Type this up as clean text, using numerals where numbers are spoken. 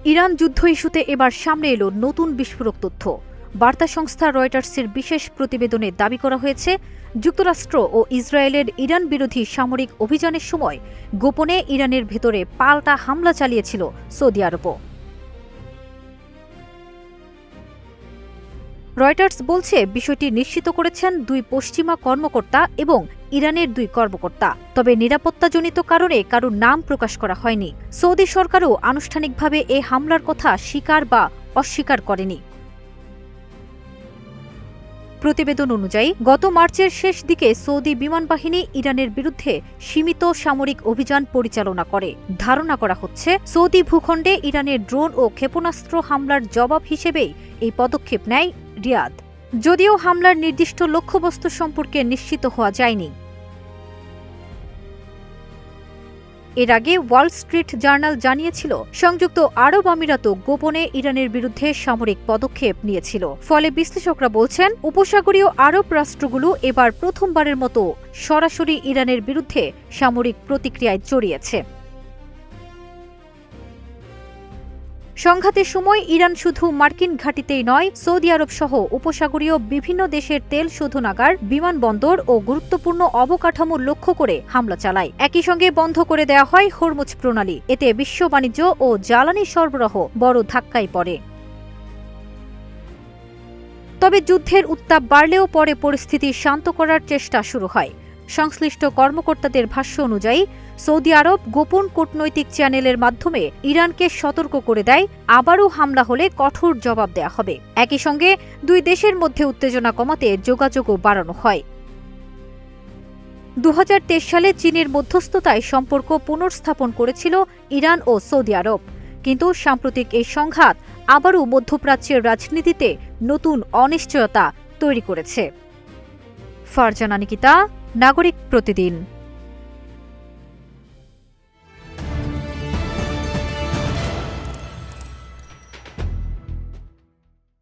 Iran যুদ্ধ ইস্যুতে এবার সামনে এলো নতুন বিস্ফোরক তথ্য। বার্তা সংস্থা রয়টার্সের বিশেষ প্রতিবেদনে দাবি করা হয়েছে, যুক্তরাষ্ট্র ও ইসরায়েলের ইরান বিরোধী সামরিক অভিযানের সময় গোপনে ইরানের ভেতরে পাল্টা হামলা চালিয়েছিল সৌদি আরবও। রয়টার্স বলছে, বিষয়টি নিশ্চিত করেছেন দুই পশ্চিমা কর্মকর্তা এবং ইরানের দুই কর্মকর্তা। তবে নিরাপত্তাজনিত কারণে কারোর নাম প্রকাশ করা হয়নি। সৌদি সরকারও আনুষ্ঠানিকভাবে এ হামলার কথা স্বীকার বা অস্বীকার করেনি। প্রতিবেদন অনুযায়ী গত মার্চের শেষ দিকে সৌদি বিমান বাহিনী ইরানের বিরুদ্ধে সীমিত সামরিক অভিযান পরিচালনা করে। ধারণা করা হচ্ছে, সৌদি ভূখণ্ডে ইরানের ড্রোন ও ক্ষেপণাস্ত্র হামলার জবাব হিসেবেই এই পদক্ষেপ নেয় রিয়াদ। যদিও হামলার নির্দিষ্ট লক্ষ্যবস্তু সম্পর্কে নিশ্চিত হওয়া যায়নি। এর আগে ওয়াল স্ট্রিট জার্নাল জানিয়েছিল, সংযুক্ত আরব আমিরাতও গোপনে ইরানের বিরুদ্ধে সামরিক পদক্ষেপ নিয়েছিল। ফলে বিশ্লেষকরা বলছেন, উপসাগরীয় আরব রাষ্ট্রগুলো এবার প্রথমবারের মতো সরাসরি ইরানের বিরুদ্ধে সামরিক প্রতিক্রিয়ায় জড়িয়েছে। সংঘাতের সময় ইরান শুধু মার্কিন ঘাঁটিতেই নয়, সৌদি আরব সহ উপসাগরীয় বিভিন্ন দেশের তেল শোধনাগার, বিমানবন্দর ও গুরুত্বপূর্ণ অবকাঠামো লক্ষ্য করে হামলা চালায়। একই সঙ্গে বন্ধ করে দেওয়া হয় হরমুজ প্রণালী। এতে বিশ্ব বাণিজ্য ও জ্বালানি সরবরাহ বড় ধাক্কায় পড়ে। তবে যুদ্ধের উত্তাপ বাড়লেও পরে পরিস্থিতি শান্ত করার চেষ্টা শুরু হয়। সংশ্লিষ্ট কর্মকর্তাদের ভাষ্য অনুযায়ী, সৌদি আরব গোপন কূটনৈতিক চ্যানেলের মাধ্যমে ইরানকে সতর্ক করে দেয়, আবারও হামলা হলে কঠোর জবাব দেয়া হবে। একই সঙ্গে দুই দেশের মধ্যে উত্তেজনা কমাতে যোগাযোগও বাড়ানো হয়। 2023 সালে চীনের মধ্যস্থতায় সম্পর্ক পুনর্স্থাপন করেছিল ইরান ও সৌদি আরব। কিন্তু সাম্প্রতিক এই সংঘাত আবারও মধ্যপ্রাচ্যের রাজনীতিতে নতুন অনিশ্চয়তা তৈরি করেছে। ফারজানা নিকিতা, নাগরিক প্রতিদিন।